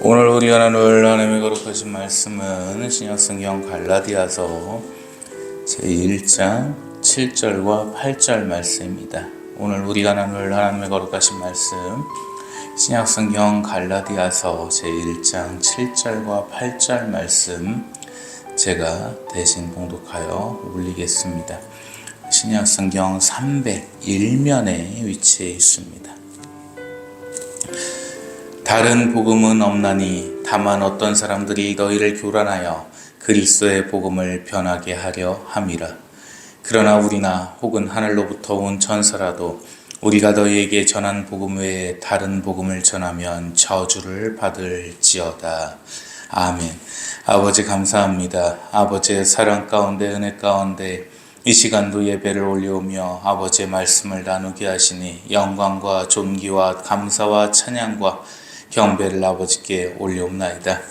오늘 우리가 나눌 하나님의 거룩하신 말씀은 신약성경 갈라디아서 제1장 7절과 8절 말씀입니다. 오늘 우리가 나눌 하나님의 거룩하신 말씀 신약성경 갈라디아서 제1장 7절과 8절 말씀 제가 대신 봉독하여 올리겠습니다. 신약성경 301면에 위치해 있습니다. 다른 복음은 없나니 다만 어떤 사람들이 너희를 교란하여 그리스도의 복음을 변하게 하려 함이라. 그러나 우리나 혹은 하늘로부터 온 천사라도 우리가 너희에게 전한 복음 외에 다른 복음을 전하면 저주를 받을지어다. 아멘. 아버지 감사합니다. 아버지의 사랑 가운데 은혜 가운데 이 시간도 예배를 올려오며 아버지의 말씀을 나누게 하시니 영광과 존귀와 감사와 찬양과 경배를 아버지께 올려옵나이다.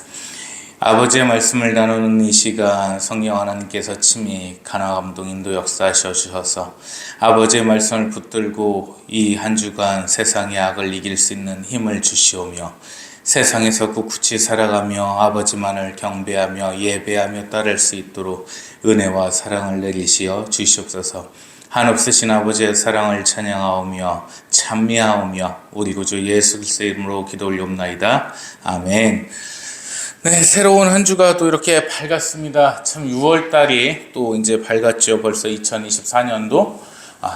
아버지의 말씀을 나누는 이 시간 성령 하나님께서 친히 가나 감동 인도 역사하셔 주셔서 아버지의 말씀을 붙들고 이 한 주간 세상의 악을 이길 수 있는 힘을 주시오며 세상에서 꿋꿋이 살아가며 아버지만을 경배하며 예배하며 따를 수 있도록 은혜와 사랑을 내리시어 주시옵소서. 한없으신 아버지의 사랑을 찬양하오며 찬미하오며 우리 구주 예수 그리스도의 이름으로 기도 올리옵나이다. 아멘. 네, 새로운 한 주가 또 이렇게 밝았습니다. 참 6월달이 또 이제 밝았죠. 벌써 2024년도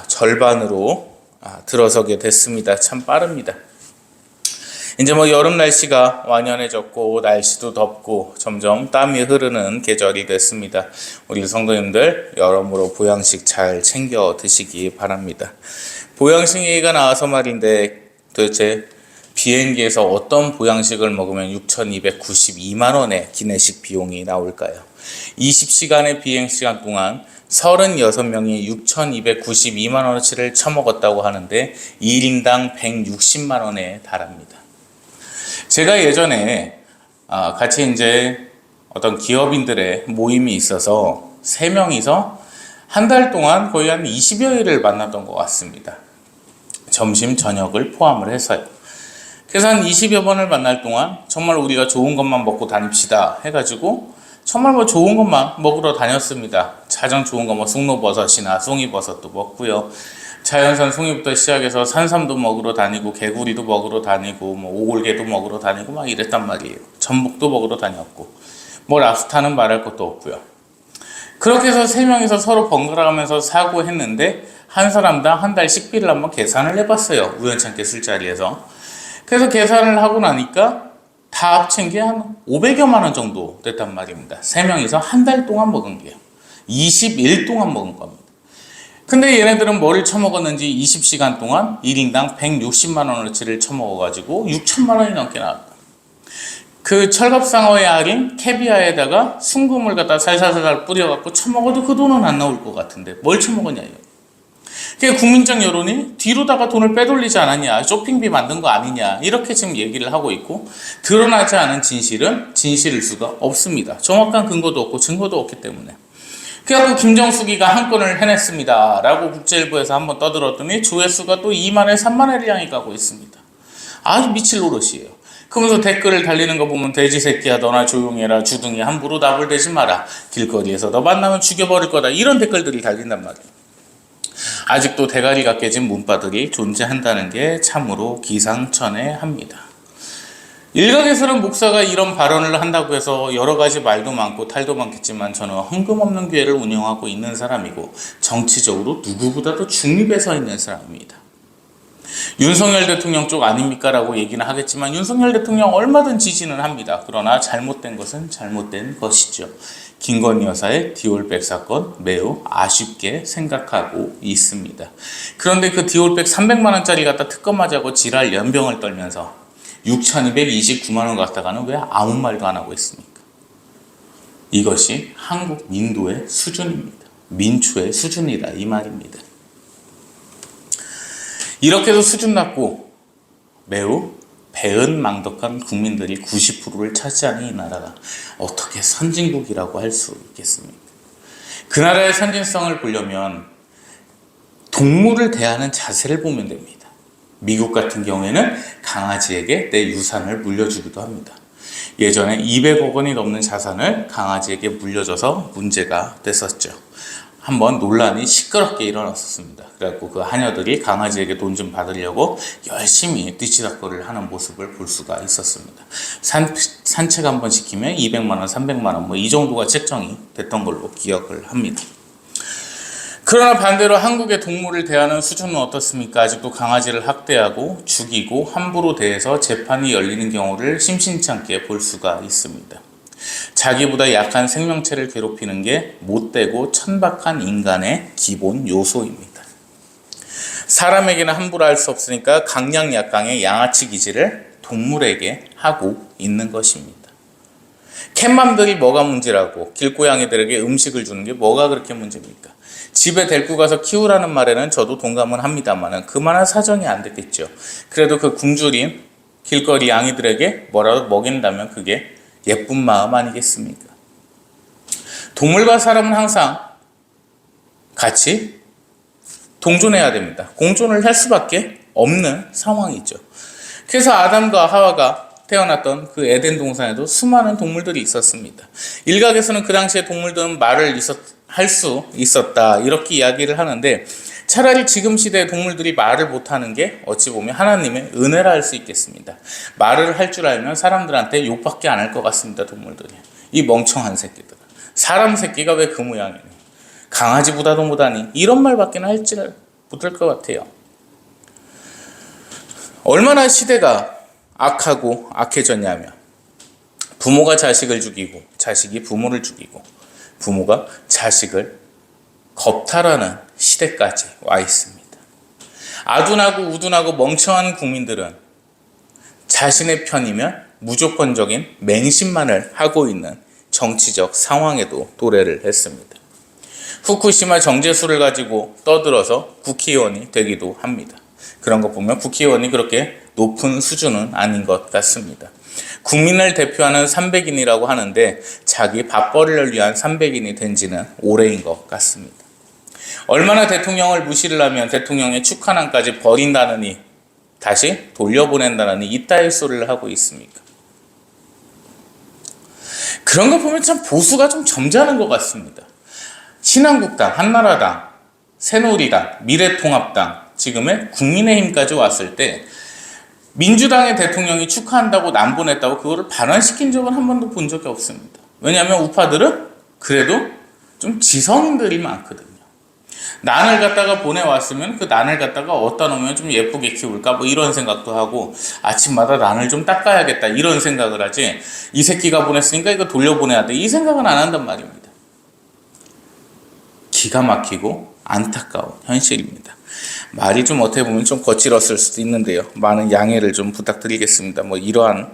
절반으로 들어서게 됐습니다. 참 빠릅니다. 이제 여름 날씨가 완연해졌고 날씨도 덥고 점점 땀이 흐르는 계절이 됐습니다. 우리 성도님들 여러모로 보양식 잘 챙겨 드시기 바랍니다. 보양식 얘기가 나와서 말인데 도대체 비행기에서 어떤 보양식을 먹으면 6,292만 원의 기내식 비용이 나올까요? 20시간의 비행시간 동안 36명이 6,292만 원어치를 처먹었다고 하는데 1인당 160만 원에 달합니다. 제가 예전에 같이 이제 어떤 기업인들의 모임이 있어서 3명이서 한 달 동안 거의 한 20여 일을 만났던 것 같습니다. 점심, 저녁을 포함을 해서요. 그래서 한 20여 번을 만날 동안 정말 우리가 좋은 것만 먹고 다닙시다 해가지고 정말 좋은 것만 먹으러 다녔습니다. 가장 좋은 거 숭로버섯이나 송이버섯도 먹고요. 자연산 송이부터 시작해서 산삼도 먹으러 다니고 개구리도 먹으러 다니고 오골개도 먹으러 다니고 막 이랬단 말이에요. 전복도 먹으러 다녔고 랍스타는 말할 것도 없고요. 그렇게 해서 3명이서 서로 번갈아가면서 사고 했는데 한 사람당 한 달 식비를 한번 계산을 해봤어요. 우연찮게 술자리에서. 그래서 계산을 하고 나니까 다 합친 게 한 500여만 원 정도 됐단 말입니다. 3명이서 한 달 동안 먹은 게요. 20일 동안 먹은 겁니다. 근데 얘네들은 뭐를 처먹었는지 20시간 동안 1인당 160만 원어치를 처먹어가지고 6천만 원이 넘게 나왔다. 그 철갑상어의 알인 캐비아에다가 순금을 갖다 살살살살 뿌려갖고 처먹어도 그 돈은 안 나올 것 같은데 뭘 처먹었냐 이거. 그게 국민적 여론이 뒤로다가 돈을 빼돌리지 않았냐, 쇼핑비 만든 거 아니냐 이렇게 지금 얘기를 하고 있고 드러나지 않은 진실은 진실일 수가 없습니다. 정확한 근거도 없고 증거도 없기 때문에. 그래서 김정숙이가 한 건을 해냈습니다 라고 국제일보에서 한번 떠들었더니 조회수가 또 2만회 3만회를 향해 가고 있습니다. 아주 미칠 노릇이에요. 그러면서 댓글을 달리는 거 보면 돼지 새끼야 너나 조용해라, 주둥이 함부로 나불대지 마라, 길거리에서 너 만나면 죽여버릴 거다, 이런 댓글들이 달린단 말이에요. 아직도 대가리가 깨진 문바들이 존재한다는 게 참으로 기상천외합니다. 일각에서는 목사가 이런 발언을 한다고 해서 여러 가지 말도 많고 탈도 많겠지만 저는 헝금없는 교회를 운영하고 있는 사람이고 정치적으로 누구보다도 중립에 서 있는 사람입니다. 윤석열 대통령 쪽 아닙니까? 라고 얘기는 하겠지만 윤석열 대통령 얼마든 지지는 합니다. 그러나 잘못된 것은 잘못된 것이죠. 김건희 여사의 디올백 사건 매우 아쉽게 생각하고 있습니다. 그런데 그 디올백 300만 원짜리 갖다 특검하자고 지랄 연병을 떨면서 6,229만 원 갖다가는 왜 아무 말도 안 하고 있습니까? 이것이 한국 민도의 수준입니다. 민초의 수준이다 이 말입니다. 이렇게 해서 수준 낮고 매우 배은망덕한 국민들이 90%를 차지하는 이 나라가 어떻게 선진국이라고 할 수 있겠습니까? 그 나라의 선진성을 보려면 동물을 대하는 자세를 보면 됩니다. 미국 같은 경우에는 강아지에게 내 유산을 물려주기도 합니다. 예전에 200억 원이 넘는 자산을 강아지에게 물려줘서 문제가 됐었죠. 한번 논란이 시끄럽게 일어났었습니다. 그래갖고 그 하녀들이 강아지에게 돈 좀 받으려고 열심히 뒤치다꺼리를 하는 모습을 볼 수가 있었습니다. 산책 한번 시키면 200만 원, 300만 원 뭐 이 정도가 책정이 됐던 걸로 기억을 합니다. 그러나 반대로 한국의 동물을 대하는 수준은 어떻습니까? 아직도 강아지를 학대하고 죽이고 함부로 대해서 재판이 열리는 경우를 심심치 않게 볼 수가 있습니다. 자기보다 약한 생명체를 괴롭히는 게 못되고 천박한 인간의 기본 요소입니다. 사람에게는 함부로 할 수 없으니까 강약약강의 양아치 기질을 동물에게 하고 있는 것입니다. 캣맘들이 뭐가 문제라고 길고양이들에게 음식을 주는 게 뭐가 그렇게 문제입니까? 집에 데리고 가서 키우라는 말에는 저도 동감은 합니다만 그만한 사정이 안 됐겠죠. 그래도 그 굶주린 길거리 양이들에게 뭐라도 먹인다면 그게 예쁜 마음 아니겠습니까? 동물과 사람은 항상 같이 동존해야 됩니다. 공존을 할 수밖에 없는 상황이죠. 그래서 아담과 하와가 태어났던 그 에덴 동산에도 수많은 동물들이 있었습니다. 일각에서는 그 당시에 동물들은 말을 할 수 있었다 이렇게 이야기를 하는데 차라리 지금 시대의 동물들이 말을 못하는 게 어찌 보면 하나님의 은혜라 할 수 있겠습니다. 말을 할 줄 알면 사람들한테 욕밖에 안 할 것 같습니다. 동물들이. 이 멍청한 새끼들. 사람 새끼가 왜 그 모양이니? 강아지보다도 못하니? 이런 말밖에 할지 못할 것 같아요. 얼마나 시대가 악하고 악해졌냐면 부모가 자식을 죽이고 자식이 부모를 죽이고 부모가 자식을 겁탈하는 시대까지 와 있습니다. 아둔하고 우둔하고 멍청한 국민들은 자신의 편이면 무조건적인 맹신만을 하고 있는 정치적 상황에도 도래를 했습니다. 후쿠시마 정제수를 가지고 떠들어서 국회의원이 되기도 합니다. 그런 거 보면 국회의원이 그렇게 높은 수준은 아닌 것 같습니다. 국민을 대표하는 300인이라고 하는데 자기 밥벌이를 위한 300인이 된 지는 오래인 것 같습니다. 얼마나 대통령을 무시를 하면 대통령의 축하난까지 버린다느니 다시 돌려보낸다느니 이따위 소리를 하고 있습니까? 그런 거 보면 참 보수가 좀 점잖은 것 같습니다. 신한국당, 한나라당, 새누리당, 미래통합당, 지금의 국민의힘까지 왔을 때 민주당의 대통령이 축하한다고 남보냈다고 그거를 반환시킨 적은 한 번도 본 적이 없습니다. 왜냐하면 우파들은 그래도 좀 지성인들이 많거든요. 난을 갖다가 보내왔으면 그 난을 갖다가 어디다 놓으면 좀 예쁘게 키울까 뭐 이런 생각도 하고 아침마다 난을 좀 닦아야겠다 이런 생각을 하지 이 새끼가 보냈으니까 이거 돌려보내야 돼 이 생각은 안 한단 말입니다. 기가 막히고 안타까운 현실입니다. 말이 좀 어떻게 보면 좀 거칠었을 수도 있는데요. 많은 양해를 좀 부탁드리겠습니다. 뭐 이러한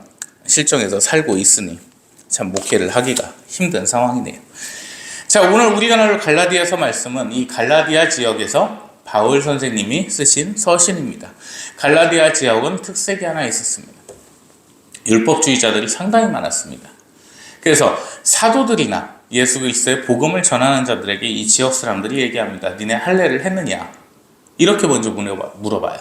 실정에서 살고 있으니 참 목회를 하기가 힘든 상황이네요. 자, 오늘 우리가 나눌 갈라디아서 말씀은 이 갈라디아 지역에서 바울 선생님이 쓰신 서신입니다. 갈라디아 지역은 특색이 하나 있었습니다. 율법주의자들이 상당히 많았습니다. 그래서 사도들이나 예수 그리스도의 복음을 전하는 자들에게 이 지역 사람들이 얘기합니다. 니네 할례를 했느냐? 이렇게 먼저 물어봐요.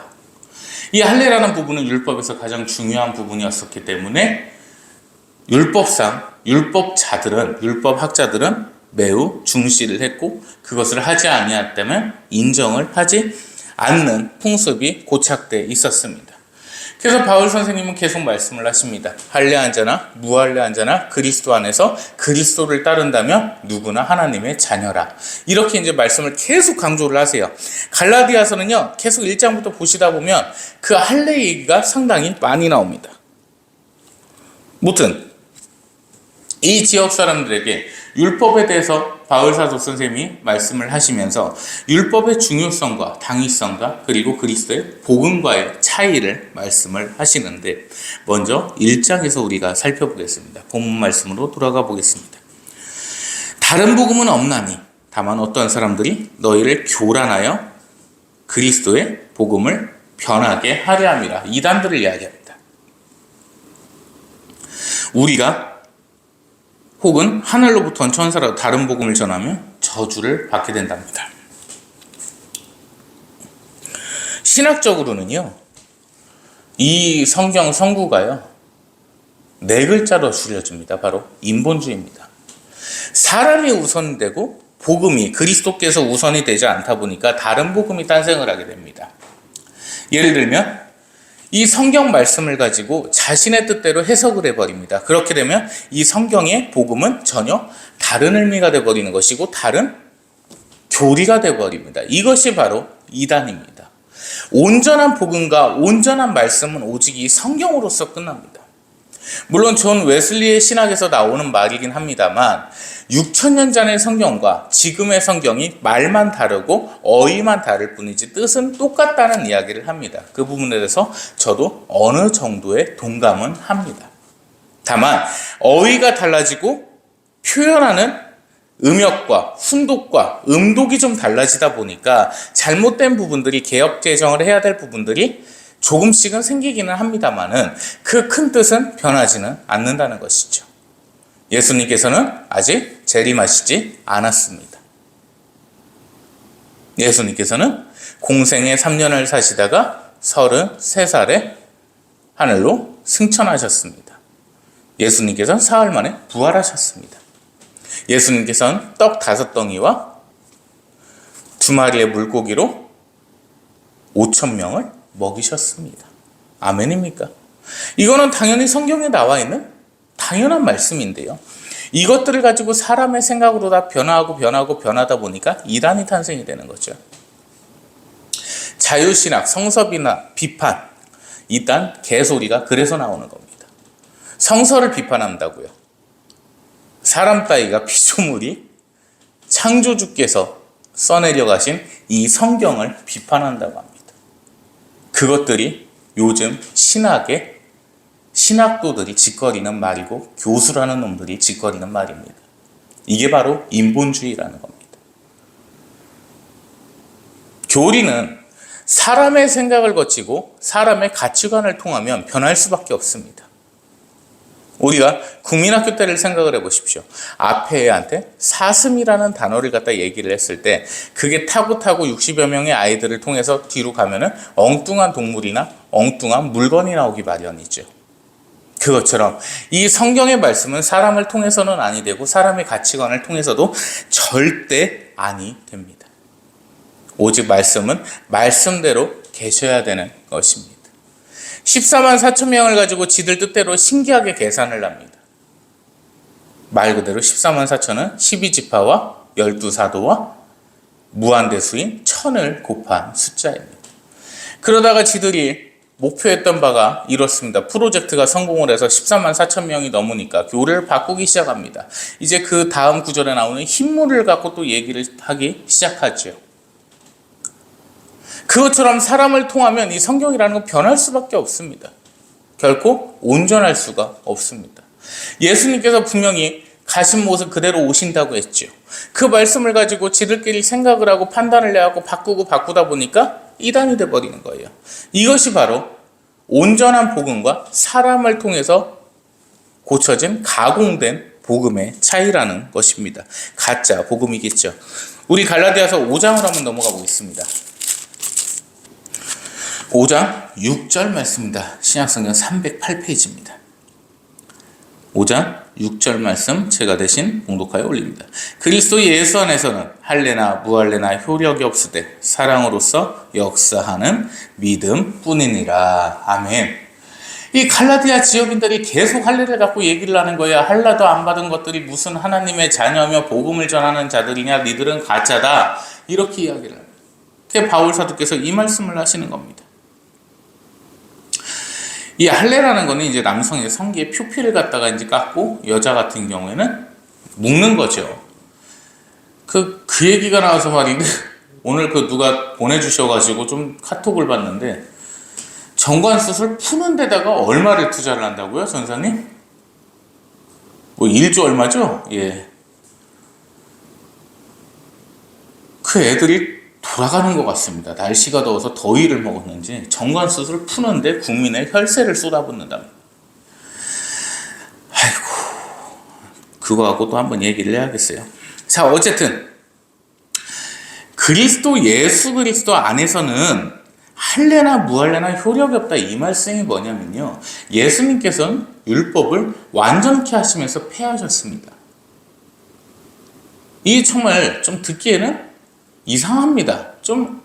이 할례라는 부분은 율법에서 가장 중요한 부분이었었기 때문에 율법자들은 율법학자들은 매우 중시를 했고 그것을 하지 아니했다면 인정을 하지 않는 풍습이 고착되어 있었습니다. 그래서 바울 선생님은 계속 말씀을 하십니다. 할례한 자나 무할례한 자나 그리스도 안에서 그리스도를 따른다면 누구나 하나님의 자녀라. 이렇게 이제 말씀을 계속 강조를 하세요. 갈라디아서는요, 계속 1장부터 보시다 보면 그 할례 얘기가 상당히 많이 나옵니다. 무튼 이 지역 사람들에게 율법에 대해서 바울 사도 선생님이 말씀을 하시면서 율법의 중요성과 당위성과 그리고 그리스도의 복음과의 차이를 말씀을 하시는데 먼저 1장에서 우리가 살펴보겠습니다. 본문 말씀으로 돌아가 보겠습니다. 다른 복음은 없나니 다만 어떤 사람들이 너희를 교란하여 그리스도의 복음을 변하게 하려 함이라. 이단들을 이야기합니다. 우리가 혹은 하늘로부터 온 천사라도 다른 복음을 전하면 저주를 받게 된답니다. 신학적으로는요, 이 성경 성구가요, 네 글자로 줄여집니다. 바로 인본주의입니다. 사람이 우선이 되고 복음이 그리스도께서 우선이 되지 않다 보니까 다른 복음이誕生을 하게 됩니다. 예를 들면 이 성경 말씀을 가지고 자신의 뜻대로 해석을 해버립니다. 그렇게 되면 이 성경의 복음은 전혀 다른 의미가 되어버리는 것이고 다른 교리가 되어버립니다. 이것이 바로 이단입니다. 온전한 복음과 온전한 말씀은 오직 이 성경으로서 끝납니다. 물론 존 웨슬리의 신학에서 나오는 말이긴 합니다만 6,000년 전의 성경과 지금의 성경이 말만 다르고 어휘만 다를 뿐이지 뜻은 똑같다는 이야기를 합니다. 그 부분에 대해서 저도 어느 정도의 동감은 합니다. 다만 어휘가 달라지고 표현하는 음역과 훈독과 음독이 좀 달라지다 보니까 잘못된 부분들이 개혁 개정을 해야 될 부분들이 조금씩은 생기기는 합니다만은 그 큰 뜻은 변하지는 않는다는 것이죠. 예수님께서는 아직 재림하시지 않았습니다. 예수님께서는 공생의 3년을 사시다가 33살에 하늘로 승천하셨습니다. 예수님께서는 사흘 만에 부활하셨습니다. 예수님께서는 떡 5덩이와 2마리의 물고기로 5,000명을 먹이셨습니다. 아멘입니까? 이거는 당연히 성경에 나와 있는 당연한 말씀인데요. 이것들을 가지고 사람의 생각으로 다 변하다 보니까 이단이 탄생이 되는 거죠. 자유신학, 성서비나 비판, 이단 개소리가 그래서 나오는 겁니다. 성서를 비판한다고요. 사람 따위가 피조물이 창조주께서 써내려 가신 이 성경을 비판한다고 합니다. 그것들이 요즘 신학도들이 짓거리는 말이고 교수라는 놈들이 짓거리는 말입니다. 이게 바로 인본주의라는 겁니다. 교리는 사람의 생각을 거치고 사람의 가치관을 통하면 변할 수밖에 없습니다. 우리가 국민학교 때를 생각을 해보십시오. 앞에 애한테 사슴이라는 단어를 갖다 얘기를 했을 때 그게 타고 60여 명의 아이들을 통해서 뒤로 가면은 엉뚱한 동물이나 엉뚱한 물건이 나오기 마련이죠. 그것처럼 이 성경의 말씀은 사람을 통해서는 아니 되고 사람의 가치관을 통해서도 절대 아니 됩니다. 오직 말씀은 말씀대로 계셔야 되는 것입니다. 14만 4천 명을 가지고 지들 뜻대로 신기하게 계산을 합니다. 말 그대로 14만 4천은 12지파와 12사도와 무한대수인 1000을 곱한 숫자입니다. 그러다가 지들이 목표했던 바가 이렇습니다. 프로젝트가 성공을 해서 14만 4천 명이 넘으니까 교리를 바꾸기 시작합니다. 이제 그 다음 구절에 나오는 흰물을 갖고 또 얘기를 하기 시작하죠. 그것처럼 사람을 통하면 이 성경이라는 건 변할 수밖에 없습니다. 결코 온전할 수가 없습니다. 예수님께서 분명히 가신 모습 그대로 오신다고 했죠. 그 말씀을 가지고 지들끼리 생각을 하고 판단을 해갖고 바꾸다 보니까 이단이 돼버리는 거예요. 이것이 바로 온전한 복음과 사람을 통해서 고쳐진 가공된 복음의 차이라는 것입니다. 가짜 복음이겠죠. 우리 갈라디아서 5장으로 한번 넘어가 보겠습니다. 5장 6절 말씀입니다. 신약성경 308페이지입니다. 5장 6절 말씀 제가 대신 봉독하여 올립니다. 그리스도 예수 안에서는 할례나 무할례나 효력이 없으되 사랑으로서 역사하는 믿음 뿐이니라. 아멘. 이 갈라디아 지역인들이 계속 할례를 갖고 얘기를 하는 거야. 할례도 안 받은 것들이 무슨 하나님의 자녀며 복음을 전하는 자들이냐. 니들은 가짜다. 이렇게 이야기를 합니다. 그게 바울 사도께서 이 말씀을 하시는 겁니다. 이 할례라는 거는 이제 남성의 성기의 표피를 갖다가 이제 깎고 여자 같은 경우에는 묶는 거죠. 그 얘기가 나와서 말인데 오늘 누가 보내주셔가지고 좀 카톡을 봤는데 정관수술 푸는 데다가 얼마를 투자를 한다고요, 전사님? 뭐 1조 얼마죠? 예. 그 애들이 돌아가는 것 같습니다. 날씨가 더워서 더위를 먹었는지 정관수술 푸는데 국민의 혈세를 쏟아붓는답니다. 아이고, 그거하고 또 한번 얘기를 해야겠어요. 자, 어쨌든 예수 그리스도 안에서는 할례나 무할례나 효력이 없다 이 말씀이 뭐냐면요. 예수님께서는 율법을 완전케 하시면서 폐하셨습니다. 이게 정말 좀 듣기에는 이상합니다. 좀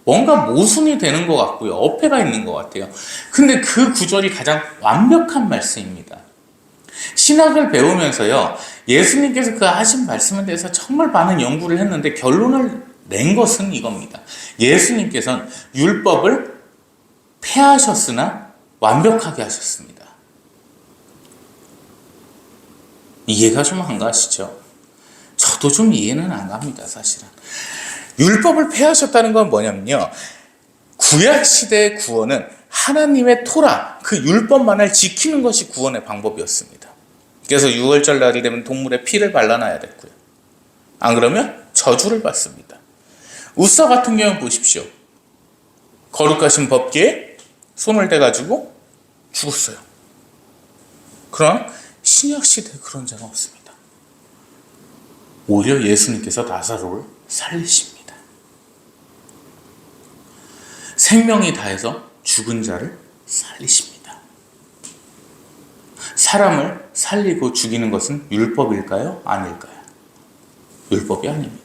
뭔가 모순이 되는 것 같고요. 어폐가 있는 것 같아요. 근데 그 구절이 가장 완벽한 말씀입니다. 신학을 배우면서요, 예수님께서 그 하신 말씀에 대해서 정말 많은 연구를 했는데 결론을 낸 것은 이겁니다. 예수님께서는 율법을 폐하셨으나 완벽하게 하셨습니다. 이해가 좀 안 가시죠? 저도 좀 이해는 안 갑니다, 사실은. 율법을 폐하셨다는 건 뭐냐면요. 구약시대의 구원은 하나님의 토라, 그 율법만을 지키는 것이 구원의 방법이었습니다. 그래서 6월절 날이 되면 동물의 피를 발라놔야 됐고요. 안 그러면 저주를 받습니다. 우사 같은 경우 보십시오. 거룩하신 법궤에 손을 대가지고 죽었어요. 그러나 신약시대에 그런 자가 없습니다. 오히려 예수님께서 나사로를 살리십니다. 생명이 다해서 죽은 자를 살리십니다. 사람을 살리고 죽이는 것은 율법일까요? 아닐까요? 율법이 아닙니다.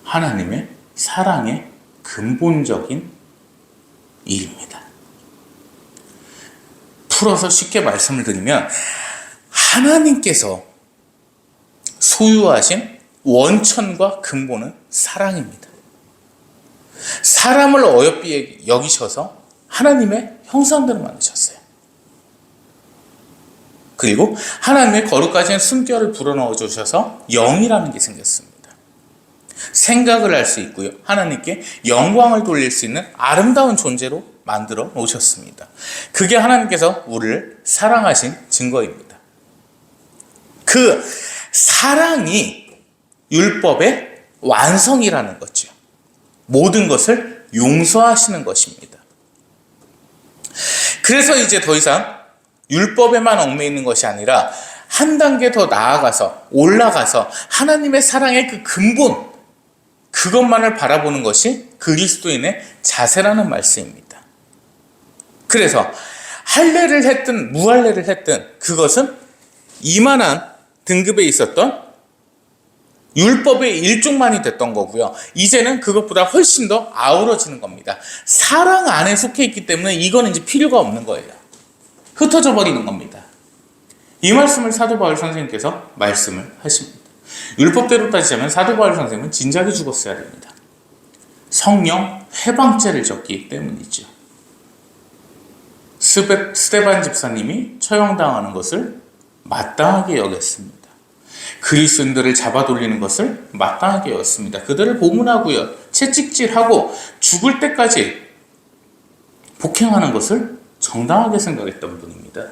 하나님의 사랑의 근본적인 일입니다. 풀어서 쉽게 말씀을 드리면 하나님께서 소유하신 원천과 근본은 사랑입니다. 사람을 어여삐 여기셔서 하나님의 형상대로 만드셨어요. 그리고 하나님의 거룩하신 숨결을 불어넣어 주셔서 영이라는 게 생겼습니다. 생각을 할 수 있고요. 하나님께 영광을 돌릴 수 있는 아름다운 존재로 만들어 놓으셨습니다. 그게 하나님께서 우리를 사랑하신 증거입니다. 그 사랑이 율법의 완성이라는 거죠. 모든 것을 용서하시는 것입니다. 그래서 이제 더 이상 율법에만 얽매이는 것이 아니라 한 단계 더 나아가서 올라가서 하나님의 사랑의 그 근본, 그것만을 바라보는 것이 그리스도인의 자세라는 말씀입니다. 그래서 할례를 했든 무할례를 했든 그것은 이만한 등급에 있었던 율법의 일종만이 됐던 거고요. 이제는 그것보다 훨씬 더 아우러지는 겁니다. 사랑 안에 속해 있기 때문에 이거는 이제 필요가 없는 거예요. 흩어져 버리는 겁니다. 이 말씀을 사도 바울 선생님께서 말씀을 하십니다. 율법대로 따지자면 사도 바울 선생님은 진작에 죽었어야 됩니다. 성령 해방죄를 졌기 때문이죠. 스데반 집사님이 처형당하는 것을 마땅하게 여겼습니다. 그리스도인들을 잡아돌리는 것을 마땅하게 여겼습니다. 그들을 고문하고요, 채찍질하고 죽을 때까지 폭행하는 것을 정당하게 생각했던 분입니다.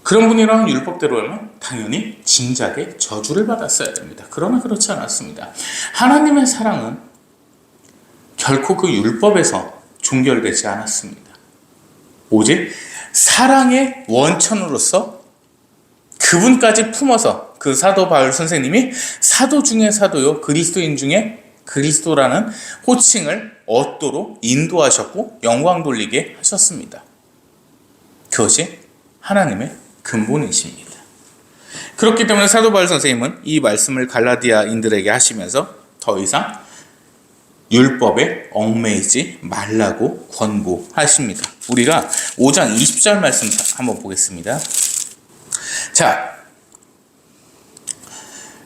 그런 분이라면 율법대로 하면 당연히 진작에 저주를 받았어야 됩니다. 그러나 그렇지 않았습니다. 하나님의 사랑은 결코 그 율법에서 종결되지 않았습니다. 오직 사랑의 원천으로서 그분까지 품어서 그 사도 바울 선생님이 사도 중에 사도요, 그리스도인 중에 그리스도라는 호칭을 얻도록 인도하셨고 영광 돌리게 하셨습니다. 그것이 하나님의 근본이십니다. 그렇기 때문에 사도 바울 선생님은 이 말씀을 갈라디아인들에게 하시면서 더 이상 율법에 얽매이지 말라고 권고하십니다. 우리가 5장 20절 말씀 한번 보겠습니다. 자,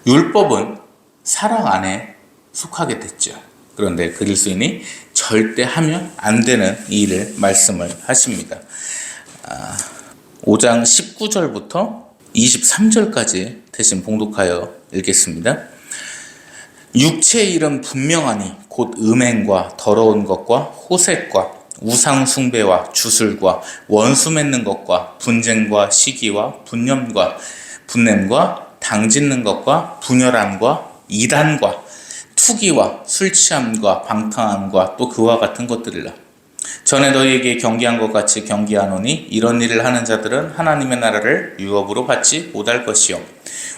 율법은 사랑 안에 속하게 됐죠. 그런데 그리스도인이 절대 하면 안 되는 일을 말씀을 하십니다. 5장 19절부터 23절까지 대신 봉독하여 읽겠습니다. 육체의 일은 분명하니 곧 음행과 더러운 것과 호색과 우상 숭배와 주술과 원수 맺는 것과 분쟁과 시기와 분념과 분냄과 당짓는 것과 분열함과 이단과 투기와 술 취함과 방탕함과 또 그와 같은 것들이라. 전에 너희에게 경계한 것 같이 경계하노니 이런 일을 하는 자들은 하나님의 나라를 유업으로 받지 못할 것이요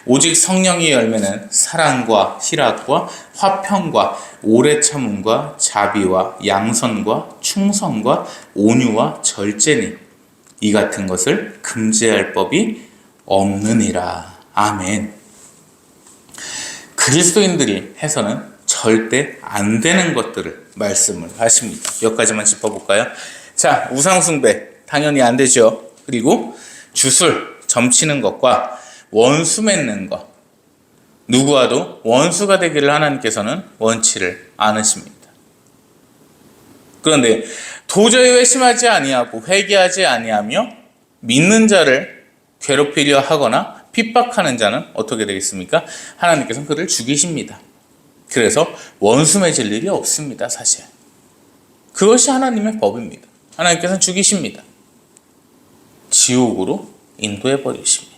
오직 성령의 열매는 사랑과 희락과 화평과 오래 참음과 자비와 양선과 충성과 온유와 절제니 이 같은 것을 금지할 법이 없느니라. 아멘. 그리스도인들이 해서는 절대 안 되는 것들을 말씀을 하십니다. 몇 가지만 짚어볼까요? 자, 우상숭배 당연히 안 되죠. 그리고 주술, 점치는 것과 원수 맺는 것, 누구와도 원수가 되기를 하나님께서는 원치를 않으십니다. 그런데 도저히 회심하지 아니하고 회개하지 아니하며 믿는 자를 괴롭히려 하거나 핍박하는 자는 어떻게 되겠습니까? 하나님께서는 그를 죽이십니다. 그래서 원수 맺을 일이 없습니다. 사실 그것이 하나님의 법입니다. 하나님께서는 죽이십니다. 지옥으로 인도해 버리십니다.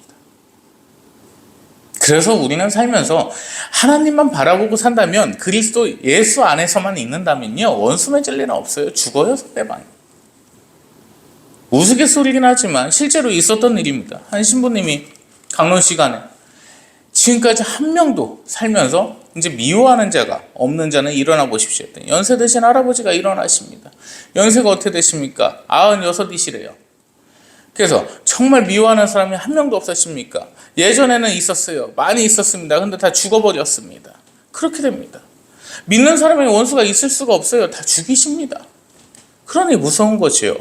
그래서 우리는 살면서 하나님만 바라보고 산다면, 그리스도 예수 안에서만 있는다면요, 원수 맺을 일은 없어요. 죽어요, 상대방이. 우스갯소리긴 하지만 실제로 있었던 일입니다. 한 신부님이 강론 시간에 지금까지 한 명도 살면서 이제 미워하는 자가 없는 자는 일어나 보십시오. 연세 드신 할아버지가 일어나십니다. 연세가 어떻게 되십니까? 96이시래요. 그래서 정말 미워하는 사람이 한 명도 없으십니까? 예전에는 있었어요. 많이 있었습니다. 근데 다 죽어버렸습니다. 그렇게 됩니다. 믿는 사람의 원수가 있을 수가 없어요. 다 죽이십니다. 그러니 무서운 것이요.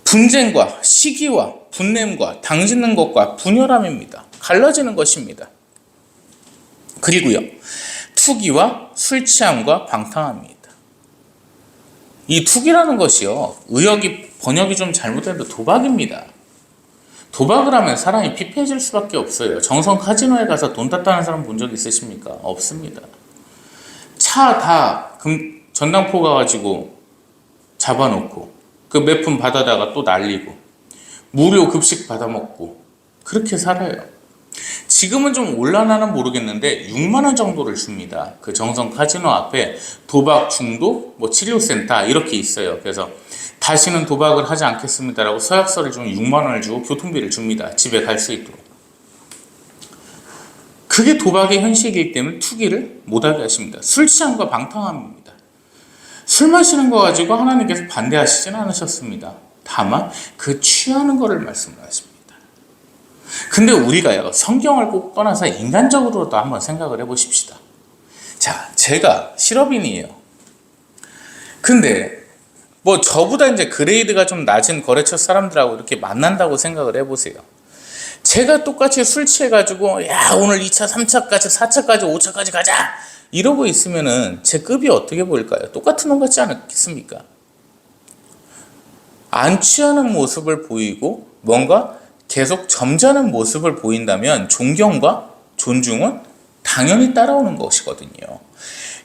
분쟁과 시기와 분냄과 당짓는 것과 분열함입니다. 갈라지는 것입니다. 그리고요, 투기와 술 취함과 방탕함입니다. 이 투기라는 것이요, 번역이 좀 잘못되는데 도박입니다. 도박을 하면 사람이 피폐해질 수밖에 없어요. 정성 카지노에 가서 돈 땄다는 사람 본 적 있으십니까? 없습니다. 차 다 전당포 가가지고 잡아놓고 그 몇 푼 받아다가 또 날리고 무료 급식 받아먹고 그렇게 살아요. 지금은 좀 올라나는 모르겠는데 6만 원 정도를 줍니다. 그 정성 카지노 앞에 도박 중독 치료센터 이렇게 있어요. 그래서 다시는 도박을 하지 않겠습니다라고 서약서를 주면 6만 원을 주고 교통비를 줍니다. 집에 갈 수 있도록. 그게 도박의 현실이기 때문에 투기를 못하게 하십니다. 술 취함과 방탕함입니다. 술 마시는 거 가지고 하나님께서 반대하시진 않으셨습니다. 다만 그 취하는 거를 말씀을 하십니다. 근데 우리가요, 성경을 꼭 떠나서 인간적으로도 한번 생각을 해보십시다. 자, 제가 실업인이에요. 근데 저보다 이제 그레이드가 좀 낮은 거래처 사람들하고 이렇게 만난다고 생각을 해보세요. 제가 똑같이 술 취해가지고 야 오늘 2차, 3차까지, 4차까지, 5차까지 가자 이러고 있으면은 제 급이 어떻게 보일까요? 똑같은 놈 같지 않겠습니까? 안 취하는 모습을 보이고 뭔가 계속 점잖은 모습을 보인다면 존경과 존중은 당연히 따라오는 것이거든요.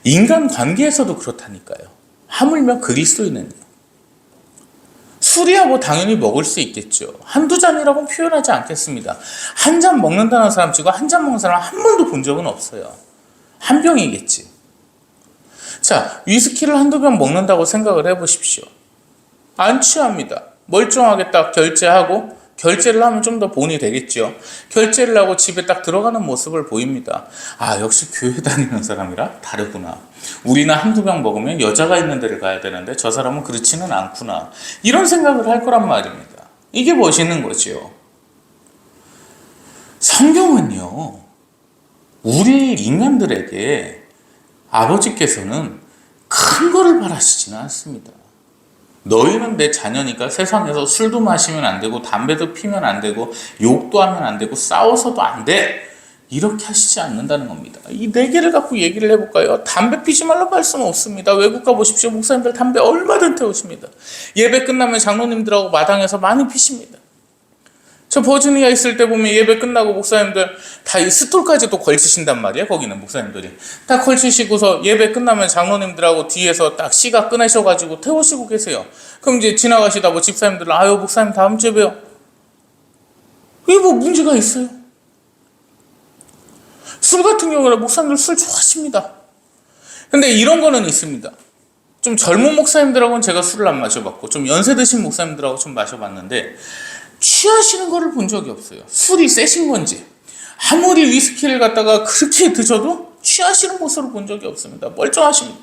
인간관계에서도 그렇다니까요. 하물며 그리스도인은요. 술이야 당연히 먹을 수 있겠죠. 한두 잔이라고 표현하지 않겠습니다. 한 잔 먹는다는 사람 치고 한 잔 먹는 사람 한 번도 본 적은 없어요. 한 병이겠지. 자, 위스키를 한두 병 먹는다고 생각을 해보십시오. 안 취합니다. 멀쩡하게 딱 결제하고, 결제를 하면 좀 더 본이 되겠죠. 결제를 하고 집에 딱 들어가는 모습을 보입니다. 아, 역시 교회 다니는 사람이라 다르구나. 우리는 한두 병 먹으면 여자가 있는 데를 가야 되는데 저 사람은 그렇지는 않구나. 이런 생각을 할 거란 말입니다. 이게 멋있는 거지요. 성경은요, 우리 인간들에게 아버지께서는 큰 거를 바라시지는 않습니다. 너희는 내 자녀니까 세상에서 술도 마시면 안 되고 담배도 피면 안 되고 욕도 하면 안 되고 싸워서도 안 돼. 이렇게 하시지 않는다는 겁니다. 이 네 개를 갖고 얘기를 해볼까요? 담배 피지 말라고 말씀 없습니다. 외국 가보십시오. 목사님들 담배 얼마든 태우십니다. 예배 끝나면 장로님들하고 마당에서 많이 피십니다. 저 버지니아 있을 때 보면 예배 끝나고 목사님들 다 이 스톨까지도 걸치신단 말이에요. 거기는 목사님들이 다 걸치시고서 예배 끝나면 장로님들하고 뒤에서 딱 시가 꺼내셔가지고 태우시고 계세요. 그럼 이제 지나가시다 집사님들은 아유 목사님 다음 주에 봬요. 이게 문제가 있어요? 술 같은 경우는 목사님들 술 좋아하십니다. 근데 이런 거는 있습니다. 좀 젊은 목사님들하고는 제가 술을 안 마셔봤고 좀 연세 드신 목사님들하고 좀 마셔봤는데 취하시는 거를 본 적이 없어요. 술이 세신 건지 아무리 위스키를 갖다가 그렇게 드셔도 취하시는 모습을 본 적이 없습니다. 멀쩡하십니다.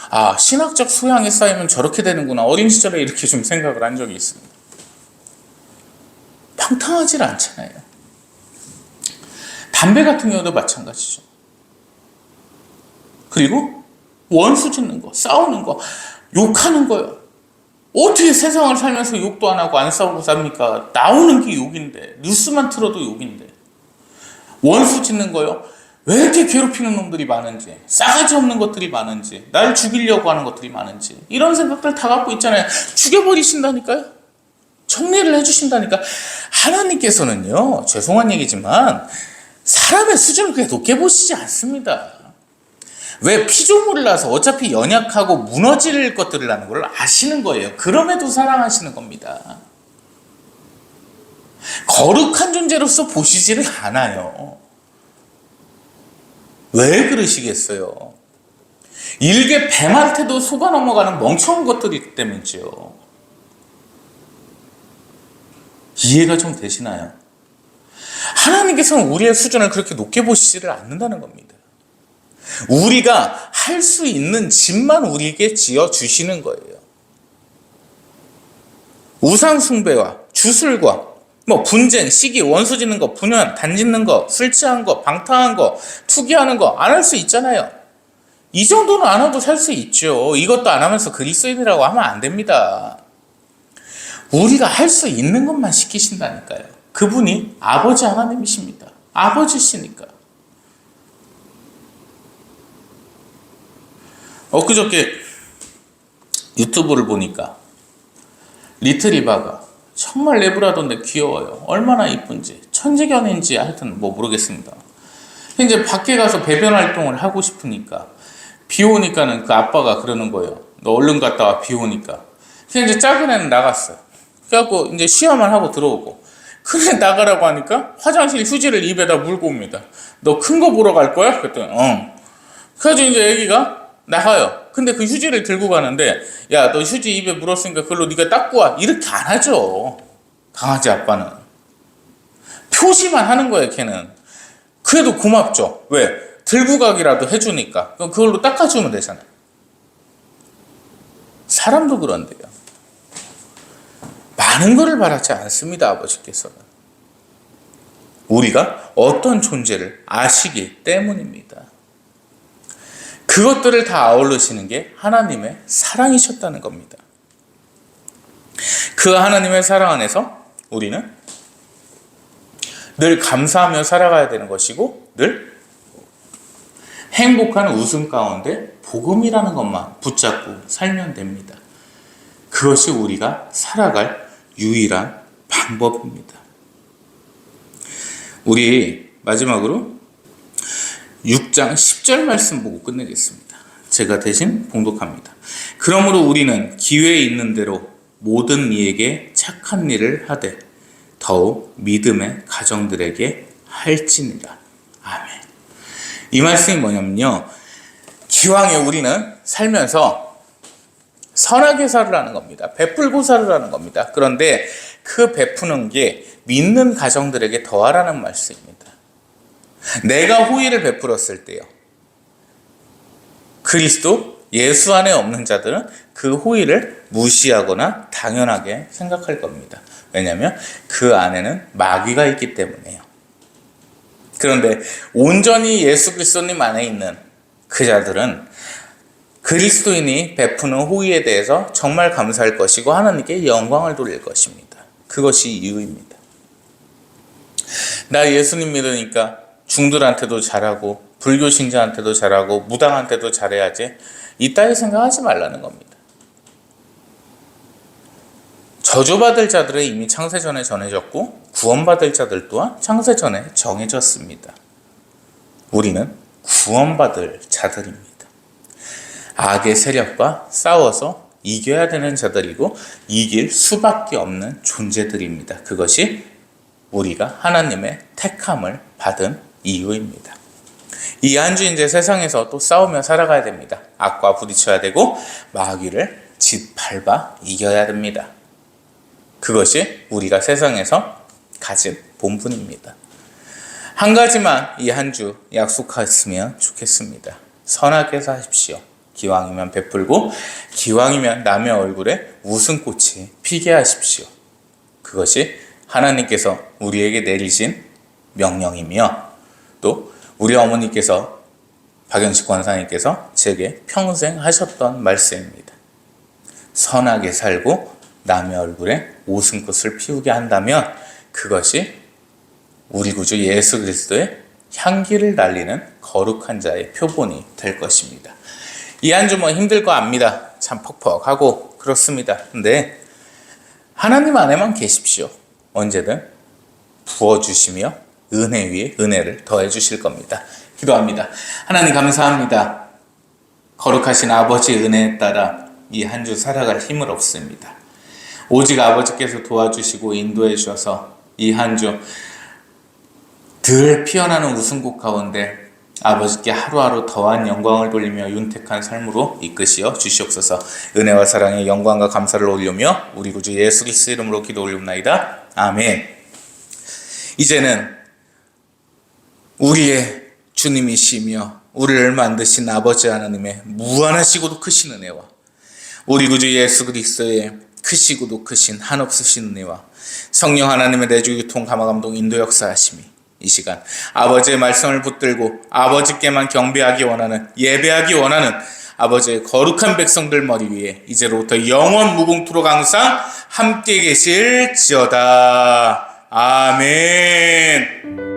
아, 신학적 소양에 쌓이면 저렇게 되는구나. 어린 시절에 이렇게 좀 생각을 한 적이 있습니다. 평탄하지 않잖아요. 담배 같은 경우도 마찬가지죠. 그리고 원수 짓는 거, 싸우는 거, 욕하는 거요. 어떻게 세상을 살면서 욕도 안 하고 안 싸우고 삽니까? 나오는 게 욕인데, 뉴스만 틀어도 욕인데. 원수 짓는 거요. 왜 이렇게 괴롭히는 놈들이 많은지, 싸가지 없는 것들이 많은지, 날 죽이려고 하는 것들이 많은지, 이런 생각들 다 갖고 있잖아요. 죽여버리신다니까요. 정리를 해주신다니까. 하나님께서는요, 죄송한 얘기지만 사람의 수준을 그렇게 높게 보시지 않습니다. 왜? 피조물을 낳아서 어차피 연약하고 무너질 것들을 낳는 걸 아시는 거예요. 그럼에도 사랑하시는 겁니다. 거룩한 존재로서 보시지를 않아요. 왜 그러시겠어요? 일개 뱀한테도 속아 넘어가는 멍청한 것들이기 때문이죠. 이해가 좀 되시나요? 하나님께서는 우리의 수준을 그렇게 높게 보시지를 않는다는 겁니다. 우리가 할 수 있는 집만 우리에게 지어주시는 거예요. 우상숭배와 주술과 분쟁, 시기, 원수 짓는 거, 분연, 단짓는 거, 술 취한 거, 방탕한 거, 투기하는 거 안 할 수 있잖아요. 이 정도는 안 하고 살 수 있죠. 이것도 안 하면서 그리스도인이라고 하면 안 됩니다. 우리가 할 수 있는 것만 시키신다니까요. 그분이 아버지 하나님이십니다. 아버지시니까. 엊그저께 유튜브를 보니까 리트리바가 정말 레브라도인데 귀여워요. 얼마나 이쁜지. 천재견인지 하여튼 모르겠습니다. 이제 밖에 가서 배변 활동을 하고 싶으니까 비 오니까는 그 아빠가 그러는 거예요. 너 얼른 갔다 와, 비 오니까. 그래서 이제 작은 애는 나갔어요. 그래갖고 이제 시야만 하고 들어오고. 큰 애 나가라고 하니까 화장실 휴지를 입에다 물고 옵니다. 너 큰 거 보러 갈 거야? 그랬더니 그래가지고 이제 애기가 나가요. 근데 그 휴지를 들고 가는데 야, 너 휴지 입에 물었으니까 그걸로 네가 닦고 와. 이렇게 안 하죠. 강아지 아빠는. 표시만 하는 거예요, 걔는. 그래도 고맙죠. 왜? 들고 가기라도 해주니까. 그럼 그걸로 닦아주면 되잖아요. 사람도 그런데요. 많은 것을 바라지 않습니다, 아버지께서는. 우리가 어떤 존재를 아시기 때문입니다. 그것들을 다 아울러시는 게 하나님의 사랑이셨다는 겁니다. 그 하나님의 사랑 안에서 우리는 늘 감사하며 살아가야 되는 것이고 늘 행복한 웃음 가운데 복음이라는 것만 붙잡고 살면 됩니다. 그것이 우리가 살아갈 유일한 방법입니다. 우리 마지막으로 6장 10절 말씀 보고 끝내겠습니다. 제가 대신 봉독합니다. 그러므로 우리는 기회 있는 대로 모든 이에게 착한 일을 하되 더욱 믿음의 가정들에게 할지니라. 아멘. 이 말씀이 뭐냐면요. 기왕에 우리는 살면서 선하게 살으라는 겁니다. 베풀고 살으라는 겁니다. 그런데 그 베푸는 게 믿는 가정들에게 더하라는 말씀입니다. 내가 호의를 베풀었을 때요. 그리스도 예수 안에 없는 자들은 그 호의를 무시하거나 당연하게 생각할 겁니다. 왜냐하면 그 안에는 마귀가 있기 때문에요. 그런데 온전히 예수 그리스도님 안에 있는 그 자들은 그리스도인이 베푸는 호의에 대해서 정말 감사할 것이고 하나님께 영광을 돌릴 것입니다. 그것이 이유입니다. 나 예수님 믿으니까 중들한테도 잘하고 불교 신자한테도 잘하고 무당한테도 잘해야지, 이따위 생각하지 말라는 겁니다. 저주받을 자들은 이미 창세전에 전해졌고 구원받을 자들 또한 창세전에 정해졌습니다. 우리는 구원받을 자들입니다. 악의 세력과 싸워서 이겨야 되는 자들이고 이길 수밖에 없는 존재들입니다. 그것이 우리가 하나님의 택함을 받은 이유입니다. 이 한 주 이제 세상에서 또 싸우며 살아가야 됩니다. 악과 부딪혀야 되고 마귀를 짓밟아 이겨야 됩니다. 그것이 우리가 세상에서 가진 본분입니다. 한 가지만 이 한 주 약속했으면 좋겠습니다. 선하게 사십시오. 기왕이면 베풀고 기왕이면 남의 얼굴에 웃음꽃이 피게 하십시오. 그것이 하나님께서 우리에게 내리신 명령이며 또 우리 어머니께서 박영식 권사님께서 제게 평생 하셨던 말씀입니다. 선하게 살고 남의 얼굴에 웃음꽃을 피우게 한다면 그것이 우리 구주 예수 그리스도의 향기를 날리는 거룩한 자의 표본이 될 것입니다. 이 한 주 힘들 거 압니다. 참 퍽퍽하고 그렇습니다. 근데 하나님 안에만 계십시오. 언제든 부어주시며 은혜 위에 은혜를 더해 주실 겁니다. 기도합니다. 하나님 감사합니다. 거룩하신 아버지의 은혜에 따라 이 한 주 살아갈 힘을 얻습니다. 오직 아버지께서 도와주시고 인도해 주셔서 이 한 주 늘 피어나는 웃음꽃 가운데 아버지께 하루하루 더한 영광을 돌리며 윤택한 삶으로 이끄시어 주시옵소서. 은혜와 사랑에 영광과 감사를 올리며 우리 구주 예수 그리스도 이름으로 기도 올리옵나이다. 아멘. 이제는 우리의 주님이시며 우리를 만드신 아버지 하나님의 무한하시고도 크신 은혜와 우리 구주 예수 그리스도의 크시고도 크신 한없으신 은혜와 성령 하나님의 내주 유통 감화감동 인도 역사하심이 이 시간 아버지의 말씀을 붙들고 아버지께만 경배하기 원하는 예배하기 원하는 아버지의 거룩한 백성들 머리 위에 이제로부터 영원 무궁토록 항상 함께 계실지어다. 아멘.